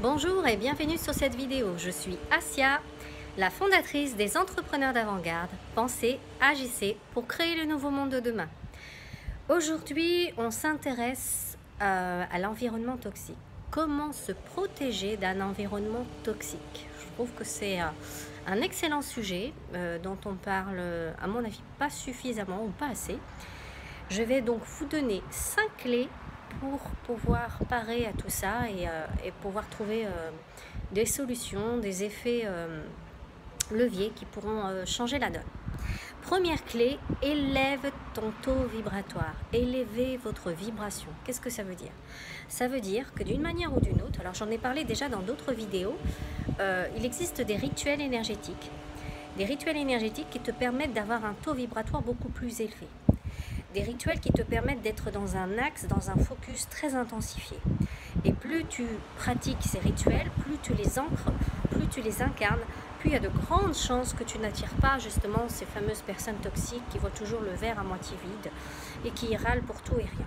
Bonjour et bienvenue sur cette vidéo. Je suis Asia, la fondatrice des entrepreneurs d'avant-garde. Pensez, agissez pour créer le nouveau monde de demain. Aujourd'hui, on s'intéresse à l'environnement toxique. Comment se protéger d'un environnement toxique? Je trouve que c'est un excellent sujet dont on parle, à mon avis, pas suffisamment ou pas assez. Je vais donc vous donner 5 clés pour pouvoir parer à tout ça et pouvoir trouver des solutions, des effets leviers qui pourront changer la donne. Première clé, élève ton taux vibratoire, élevez votre vibration. Qu'est-ce que ça veut dire? Ça veut dire que d'une manière ou d'une autre, alors j'en ai parlé déjà dans d'autres vidéos, il existe des rituels énergétiques. Des rituels énergétiques qui te permettent d'avoir un taux vibratoire beaucoup plus élevé. Des rituels qui te permettent d'être dans un axe, dans un focus très intensifié. Et plus tu pratiques ces rituels, plus tu les ancres, plus tu les incarnes, plus il y a de grandes chances que tu n'attires pas justement ces fameuses personnes toxiques qui voient toujours le verre à moitié vide et qui râlent pour tout et rien.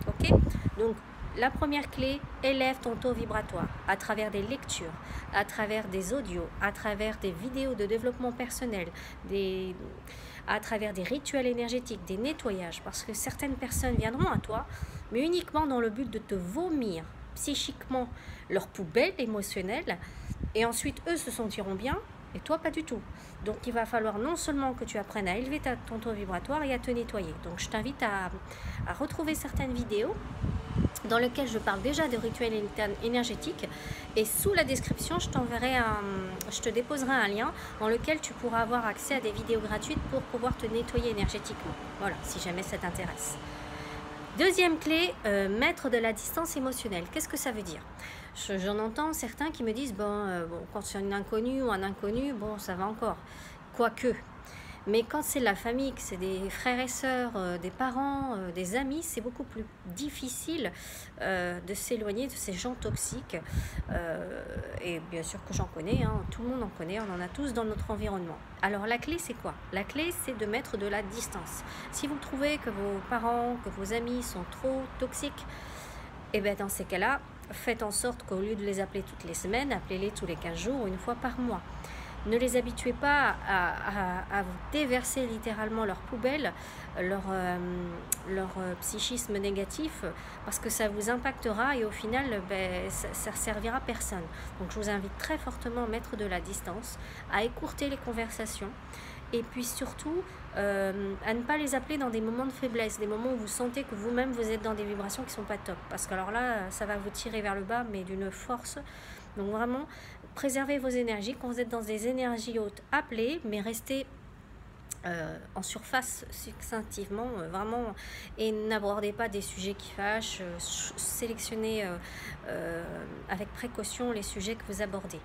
Ok? Donc, la première clé, élève ton taux vibratoire à travers des lectures, à travers des audios, à travers des vidéos de développement personnel, à travers des rituels énergétiques, des nettoyages, parce que certaines personnes viendront à toi, mais uniquement dans le but de te vomir psychiquement leur poubelle émotionnelle, et ensuite eux se sentiront bien, et toi pas du tout. Donc il va falloir non seulement que tu apprennes à élever ton taux vibratoire et à te nettoyer. Donc je t'invite à retrouver certaines vidéos dans lesquelles je parle déjà de rituels énergétiques, et sous la description je te déposerai un lien dans lequel tu pourras avoir accès à des vidéos gratuites pour pouvoir te nettoyer énergétiquement. Voilà, si jamais ça t'intéresse. Deuxième clé, mettre de la distance émotionnelle. Qu'est-ce que ça veut dire? J'en entends certains qui me disent bon, quand c'est une inconnue ou un inconnu, bon, ça va encore. Quoique. Mais quand c'est la famille, que c'est des frères et sœurs, des parents, des amis, c'est beaucoup plus difficile de s'éloigner de ces gens toxiques. Et bien sûr que j'en connais, hein, tout le monde en connaît, on en a tous dans notre environnement. Alors la clé, c'est quoi? La clé, c'est de mettre de la distance. Si vous trouvez que vos parents, que vos amis sont trop toxiques, et bien dans ces cas-là, faites en sorte qu'au lieu de les appeler toutes les semaines, appelez-les tous les 15 jours ou une fois par mois. Ne les habituez pas à vous déverser littéralement leur poubelle, leur psychisme négatif, parce que ça vous impactera et au final, ça ne servira à personne. Donc je vous invite très fortement à mettre de la distance, à écourter les conversations et puis surtout à ne pas les appeler dans des moments de faiblesse, des moments où vous sentez que vous-même vous êtes dans des vibrations qui ne sont pas top. Parce que alors là, ça va vous tirer vers le bas, mais d'une force. Donc vraiment, préservez vos énergies. Quand vous êtes dans des énergies hautes, appelez, mais restez en surface succinctivement, vraiment, et n'abordez pas des sujets qui fâchent. Sélectionnez avec précaution les sujets que vous abordez.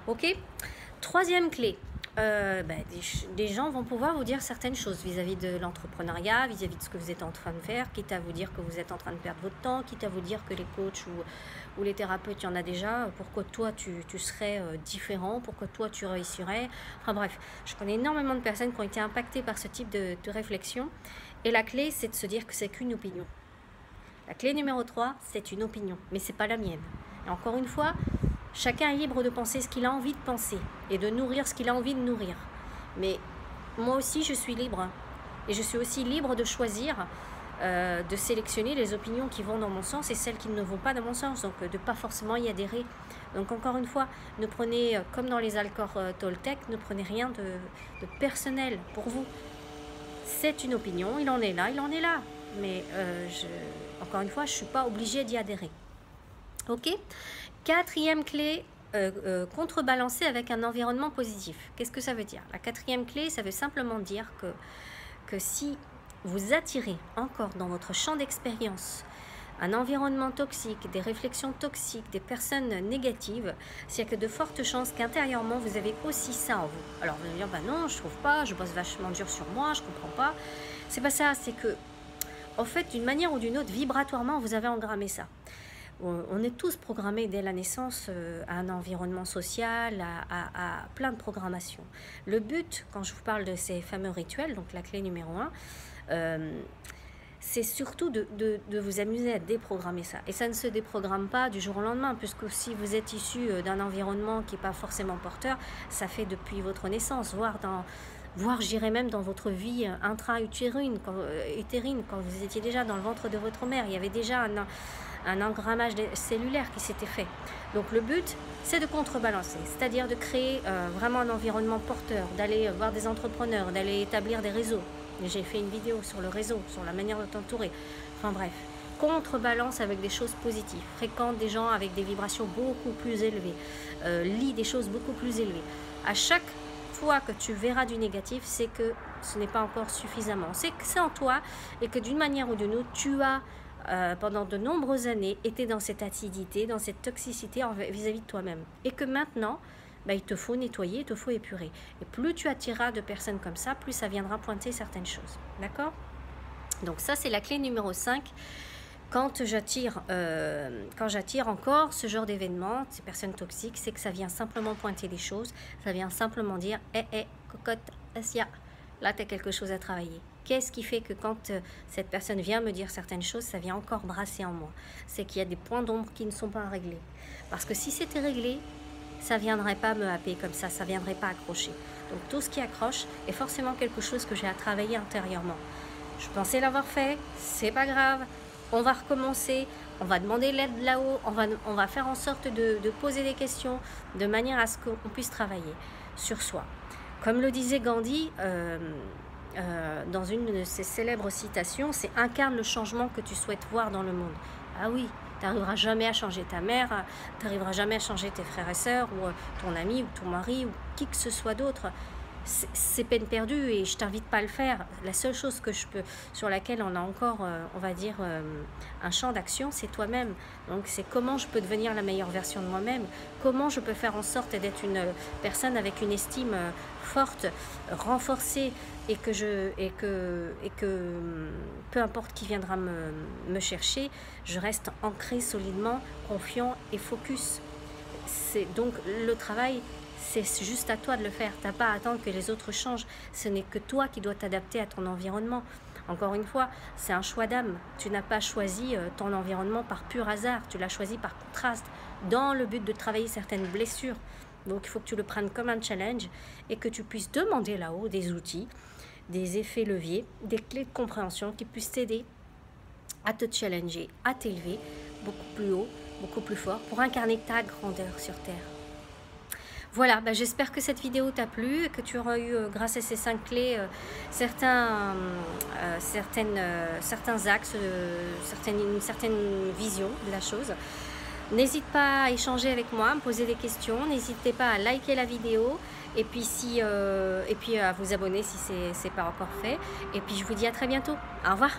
Ok? Troisième clé. Des gens vont pouvoir vous dire certaines choses vis-à-vis de l'entrepreneuriat, vis-à-vis de ce que vous êtes en train de faire, quitte à vous dire que vous êtes en train de perdre votre temps, quitte à vous dire que les coachs ou les thérapeutes, il y en a déjà, pourquoi toi tu serais différent, pourquoi toi tu réussirais. Enfin bref, je connais énormément de personnes qui ont été impactées par ce type de réflexion, et la clé, c'est de se dire que c'est qu'une opinion. La clé numéro 3, c'est une opinion, mais c'est pas la mienne. Et encore une fois, chacun est libre de penser ce qu'il a envie de penser et de nourrir ce qu'il a envie de nourrir. Mais moi aussi, je suis libre. Et je suis aussi libre de choisir, de sélectionner les opinions qui vont dans mon sens et celles qui ne vont pas dans mon sens. Donc, de ne pas forcément y adhérer. Donc, encore une fois, ne prenez, comme dans les accords Toltec, ne prenez rien de personnel pour vous. C'est une opinion, il en est là, il en est là. Mais, encore une fois, je ne suis pas obligée d'y adhérer. Ok? Quatrième clé, contrebalancer avec un environnement positif. Qu'est-ce que ça veut dire? La quatrième clé, ça veut simplement dire que si vous attirez encore dans votre champ d'expérience un environnement toxique, des réflexions toxiques, des personnes négatives, c'est que de fortes chances qu'intérieurement, vous avez aussi ça en vous. Alors, vous allez dire, bah non, je trouve pas, je bosse vachement dur sur moi, je comprends pas. C'est pas ça, c'est que, en fait, d'une manière ou d'une autre, vibratoirement, vous avez engrammé ça. On est tous programmés dès la naissance à un environnement social, à plein de programmations. Le but, quand je vous parle de ces fameux rituels, donc la clé numéro 1, c'est surtout de vous amuser à déprogrammer ça. Et ça ne se déprogramme pas du jour au lendemain, puisque si vous êtes issu d'un environnement qui n'est pas forcément porteur, ça fait depuis votre naissance, voire je dirais même dans votre vie intra-utérine, quand vous étiez déjà dans le ventre de votre mère, il y avait déjà un engrammage cellulaire qui s'était fait. Donc le but, c'est de contrebalancer, c'est-à-dire de créer vraiment un environnement porteur, d'aller voir des entrepreneurs, d'aller établir des réseaux. J'ai fait une vidéo sur le réseau, sur la manière de t'entourer. Enfin bref, contrebalance avec des choses positives, fréquente des gens avec des vibrations beaucoup plus élevées, lis des choses beaucoup plus élevées. À chaque fois que tu verras du négatif, c'est que ce n'est pas encore suffisamment. C'est que c'est en toi et que d'une manière ou d'une autre, tu as pendant de nombreuses années été dans cette acidité, dans cette toxicité vis-à-vis de toi-même. Et que maintenant, il te faut nettoyer, il te faut épurer. Et plus tu attireras de personnes comme ça, plus ça viendra pointer certaines choses. D'accord? Donc ça, c'est la clé numéro 5. Quand j'attire encore ce genre d'événements, ces personnes toxiques, c'est que ça vient simplement pointer des choses. Ça vient simplement dire, cocotte, Assia, là, tu as quelque chose à travailler. Qu'est-ce qui fait que quand cette personne vient me dire certaines choses, ça vient encore brasser en moi? C'est qu'il y a des points d'ombre qui ne sont pas réglés. Parce que si c'était réglé, ça ne viendrait pas me happer comme ça ne viendrait pas accrocher. Donc tout ce qui accroche est forcément quelque chose que j'ai à travailler intérieurement. Je pensais l'avoir fait, c'est pas grave, on va recommencer, on va demander l'aide là-haut, on va faire en sorte de poser des questions de manière à ce qu'on puisse travailler sur soi. Comme le disait Gandhi dans une de ses célèbres citations, c'est « incarne le changement que tu souhaites voir dans le monde ». Ah oui, tu n'arriveras jamais à changer ta mère, tu n'arriveras jamais à changer tes frères et sœurs, ou ton ami, ou ton mari, ou qui que ce soit d'autre. C'est peine perdue et je t'invite pas à le faire. La seule chose sur laquelle on a encore, on va dire, un champ d'action, c'est toi-même. Donc c'est comment je peux devenir la meilleure version de moi-même, comment je peux faire en sorte d'être une personne avec une estime forte, renforcée, et que peu importe qui viendra me chercher, je reste ancré solidement, confiant et focus. Donc le travail, c'est juste à toi de le faire. Tu n'as pas à attendre que les autres changent. Ce n'est que toi qui dois t'adapter à ton environnement. Encore une fois, c'est un choix d'âme. Tu n'as pas choisi ton environnement par pur hasard. Tu l'as choisi par contraste, dans le but de travailler certaines blessures. Donc il faut que tu le prennes comme un challenge et que tu puisses demander là-haut des outils, des effets leviers, des clés de compréhension qui puissent t'aider à te challenger, à t'élever beaucoup plus haut, beaucoup plus fort pour incarner ta grandeur sur Terre. Voilà, j'espère que cette vidéo t'a plu et que tu auras eu, grâce à ces 5 clés, certains axes, une certaine vision de la chose. N'hésite pas à échanger avec moi, à me poser des questions. N'hésitez pas à liker la vidéo et puis, à vous abonner si ce n'est pas encore fait. Et puis je vous dis à très bientôt. Au revoir.